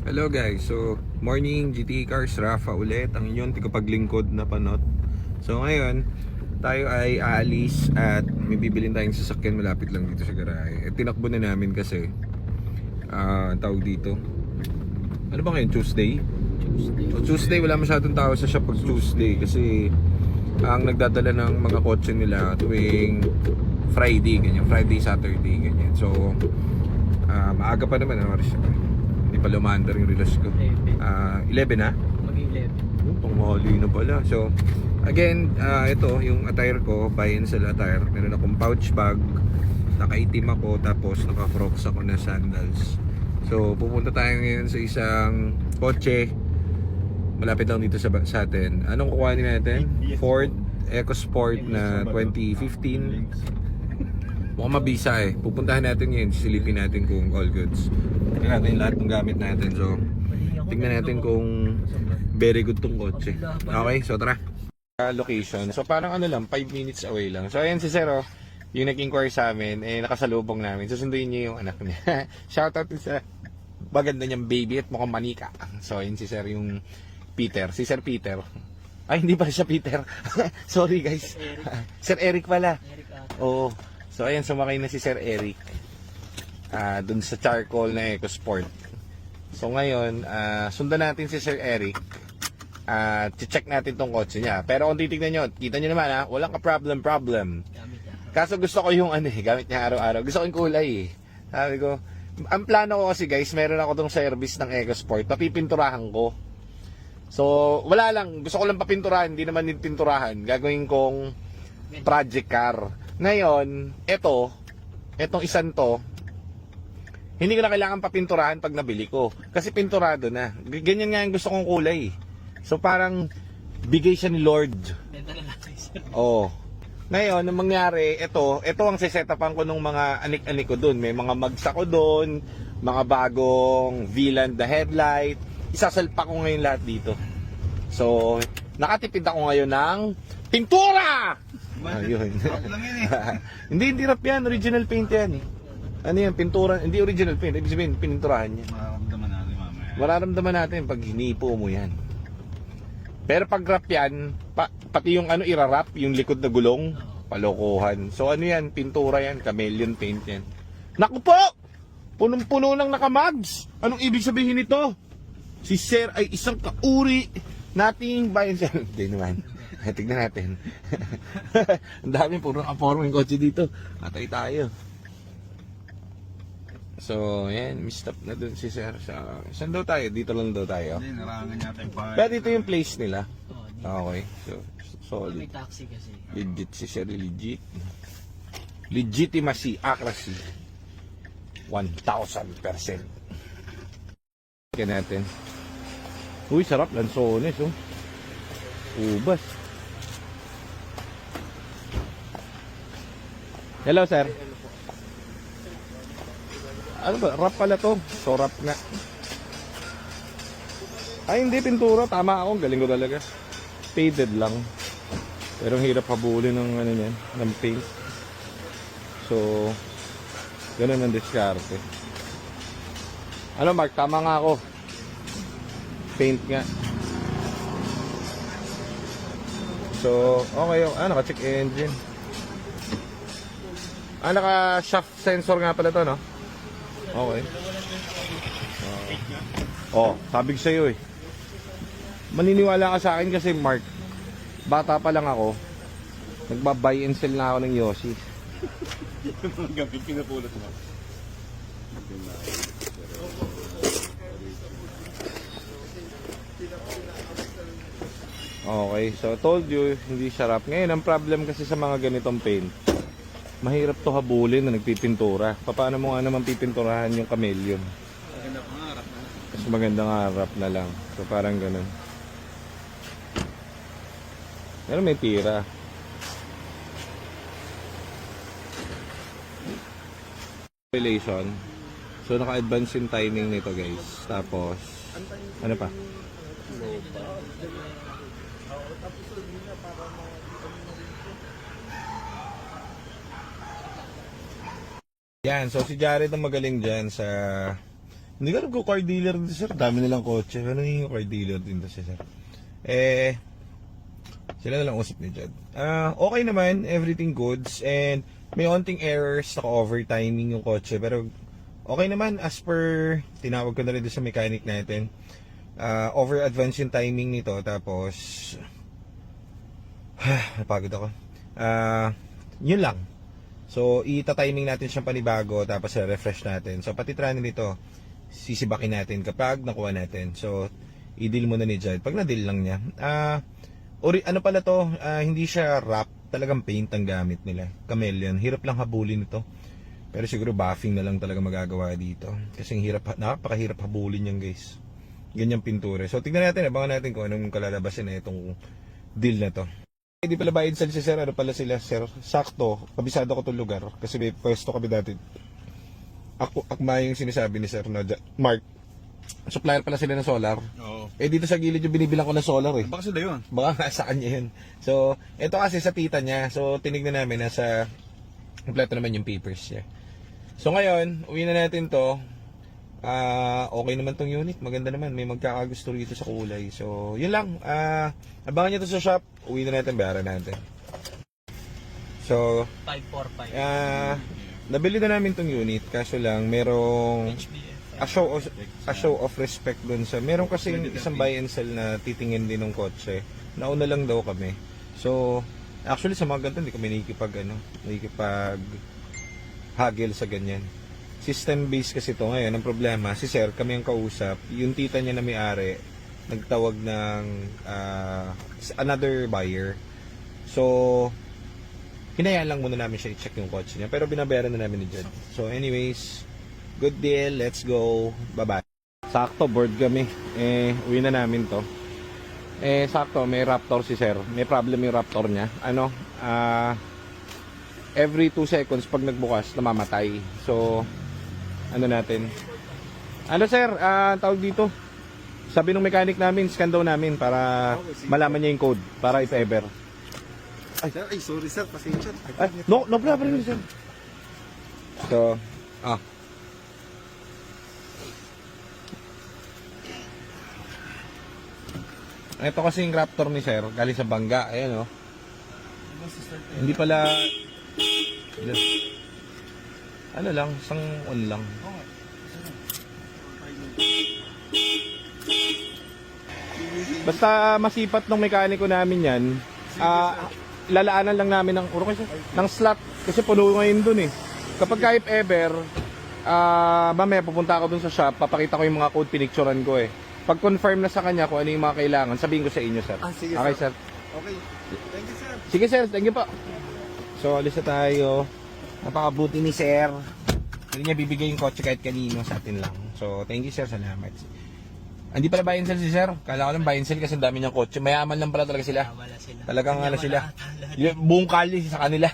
Hello guys, so morning GT Cars, Rafa ulit, ang inyong tigapaglingkod na panot. So ngayon, tayo ay aalis at may bibilin tayong sasakyan malapit lang dito sa garahe. Tinakbo na namin kasi tawag dito, ano ba ngayon, Tuesday? Tuesday wala masyadong tao sa shop pag Tuesday kasi ang nagdadala ng mga kotse nila tuwing Friday, ganyan, Friday, Saturday, ganyan. So maaga pa naman, ano oras siya? Hindi pa lumandar yung relas ko. 11 na? Maging 11. Panghali na pala. So again, ito yung attire ko, buy and sell attire. Meron akong pouch bag, nakaitim ako, tapos naka-crocs ako na sandals. So pupunta tayo ngayon sa isang kotse malapit lang dito sa atin. Anong kukuhanin natin? Ford EcoSport na 2015. Mukhang mabisa eh. Pupuntahan natin ngayon, sisilipin natin kung all goods. Tingnan natin lahat ng gamit natin. So tingnan natin kung very good tong kotse. Okay, so tara. Location. So parang ano lang, 5 minutes away lang. So ayan si Sir, yung nag-inquire sa amin, nakasalubong namin. Susunduin niyo yung anak niya. Shoutout sa maganda niyang baby at mukhang manika. So ayan si Sir, yung Peter. Si Sir Peter. Ay, hindi pala siya Peter. Sorry guys. Sir Eric pala. Oo. So ayan, sumakay na si Sir Eric dun sa charcoal na EcoSport. So ngayon, sundan natin si Sir Eric at check natin tong kotse niya. Pero kung titignan nyo, kita nyo naman walang ka-problem. Kaso gusto ko yung gamit niya araw-araw. Gusto ko yung kulay eh. Sabi ko, ang plano ko kasi guys, meron ako tong service ng EcoSport, papipinturahan ko. So wala lang, gusto ko lang papinturahan, hindi naman pinturahan. Gagawin kong project car. Ngayon, etong isang to, hindi ko na kailangan papinturahan pag nabili ko. Kasi pinturado na. Ganyan nga yung gusto kong kulay. So parang bigay siya ni Lord. Oh. Ngayon, ang mangyari, ito ang sisetapan ko ng mga anik-anik ko dun. May mga magsa ko dun, mga bagong VLAN na headlight. Isasalpa ko ngayon lahat dito. So, nakatipid ako ngayon ng pintura! Ayun. Hindi rap yan, original paint yan eh. Ano yan, pintura, hindi original paint, ibig sabihin pininturahan niya. Mararamdaman natin mamaya. Mararamdaman natin pag hinipo mo yan. Pero pag rap yan, pati yung irarap, yung likod na gulong, palokohan. So ano yan, pintura yan, chameleon paint yan. Naku po! Punong-puno ng nakamags! Anong ibig sabihin nito? Si Sir ay isang kauri nating bayan siya. Hindi naman. Tignan natin. Ang daming puro aporming kotse dito. Atay tayo. So, yan. Mistop na dun si Sir. Saan daw tayo? Dito lang daw tayo. Hindi, narangan yata yung bahay. Pero dito yung place nila. Okay. So, solid. May taxi kasi. Legit si Sir. Legit. Legitimacy. Accuracy. 1,000%. Tignan natin. Uy, sarap. Lansones, oh. Ubas. Hello, sir. Ano ba? Rap pala to. So, rap nga. Ay, hindi. Pintura. Tama ako. Galing ko talaga. Faded lang. Pero ang hirap habulin ng niyan, ng paint. So, ganun ang diskarte. Ano, Mark? Tama nga ako. Paint nga. So, okay. Naka-check engine. Naka-shaft sensor nga pala to, no? Okay. Sabi ko sa'yo eh. Maniniwala ka sa akin kasi, Mark, bata pa lang ako, nagba-buy and sell na ako ng Yoshi. Yung mga gabi, pinapulot mo. Okay, so told you, hindi siya rap. Ngayon, ang problem kasi sa mga ganitong paint, mahirap to habulin na nagpipintura. Paano mo nga naman pipinturahan yung chameleon? Maganda pangarap na lang. Mas magandang harap na lang. So parang ganun. Pero may tira. Relation. So naka-advance yung timing nito, guys. Tapos ano pa? Yan, so si Jared ang magaling dyan sa Hindi ka nagko-car dealer dito, sir. Dami nilang kotse. Ano yung car dealer dito, sir? Sila na lang usap ni Jad. Okay naman, everything goods. And may onting errors, naka-overtiming yung kotse. Pero okay naman, as per, tinawag ko na rin doon sa mechanic natin. Over-advance yung timing nito. Tapos, napagod ako. Yun lang. So, ita-timing natin siyang panibago. Tapos, refresh natin. So, pati trano nito, sisibakin natin kapag nakuha natin. So, i-deal muna ni Jad. Pag na-deal lang niya. Ano pala to, hindi siya wrap. Talagang paint ang gamit nila. Chameleon. Hirap lang habulin ito. Pero siguro buffing na lang talaga magagawa dito. Kasi napakahirap habulin yan, guys. Ganyang pintura. So, tignan natin. Abangan natin kung anong kalalabasin na itong deal na to. Hindi pala bayad sa si sir. Ano pala sila, sir? Sakto. Kabisado ko itong lugar. Kasi may pwesto kami dati. Akma yung sinasabi ni Sir no, Mark. Supplier pala sila ng solar. Oo. Dito sa gilid yung binibilang ko ng solar eh. Baka sila yun. Baka nga sa kanya yun. So, ito kasi sa tita niya. So, tinignan namin nasa kompleto naman yung papers niya. So, ngayon, uwi na natin to. Okay naman tong unit. Maganda naman. May magkakagusto rito sa kulay. So, yun lang. Abangan nyo to sa shop. Uwi na natin. Bayaran natin. So, 545. nabili na namin tong unit. Kaso lang, merong HBF. a show of respect dun sa meron kasi isang buy and sell na titingin din ng kotse. Nauna lang daw kami. So, actually sa mga ganito hindi kami nakikipag hagel sa ganyan. System based kasi to ngayon. Ang problema, si sir kami ang kausap. Yung tita niya na may-ari nagtawag ng another buyer. So, hinayaan lang muna namin siya i-check yung kotse niya. Pero binabayaran na namin ni Jed. So anyways, good deal. Let's go. Bye-bye. Sakto, board kami. Uwi na namin to. Sakto, may Raptor si sir. May problem yung Raptor niya. Every 2 seconds pag nagbukas, namamatay. So, ano natin? Ano sir, tawag dito? Sabi nung mechanic namin, scan daw namin para malaman niya yung code. Para if ever. Ay, sorry sir. Pasensya. No problem sir. So, ito kasi yung Raptor ni sir, galing sa Bangga, ayan oh. Hindi pala, ano lang, isang on lang. Basta masipat ng mekaniko namin yan, lalaanan lang namin ng slot kasi puno ngayon dun eh. Kapag if ever, mamaya pupunta ako dun sa shop, papakita ko yung mga code, pinicturean ko eh. Pag confirm na sa kanya kung ano yung mga kailangan, sabihin ko sa inyo sir. Sige, Okay sir. Okay. Thank you sir. Sige sir, thank you po. So alis na tayo. Napakabuti ni sir. Hindi niya bibigay yung kotse kahit kanino sa atin lang. So thank you sir, salamat. Hindi pala buy and sell si sir. Kala ko lang buy and sell kasi ang dami niyang kotse. Mayaman lang pala talaga sila. Wala sila. Talagang ano sila. Wala. Yung buong kali sa kanila.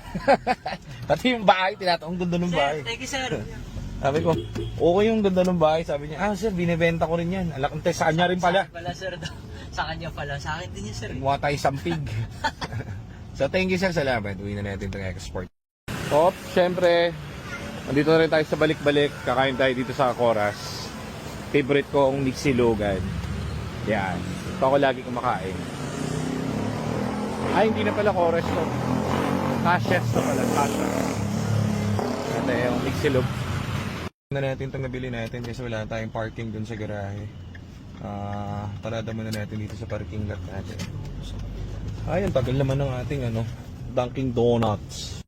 Pati yung bahay, tinatawag ganda ng bahay. Sir, thank you sir. Sabi ko, okay yung ganda ng bahay. Sabi niya, sir, binibenta ko rin yan. Alakante, sa kanya rin pala. Wala sir. Sa kanya pala. Sa akin din yun sir. Mukha tayo sampig. So thank you sir, salamat. Uwi na natin itong export. So, syempre, nandito na rin tayo sa balik-balik. Kakain tayo dito sa Coras. Favorite ko ang Nixie Logan. Yan. Ito ako lagi kumakain. Ay, hindi na pala Coras to. Cashes to pala. Cashes. Ito yung Nixie Logan. Na natin itong nabili natin kasi wala tayong parking dun sa garahe. Parada muna natin dito sa parking lot natin. Ay, ang tagal naman ng ating Dunkin Donuts.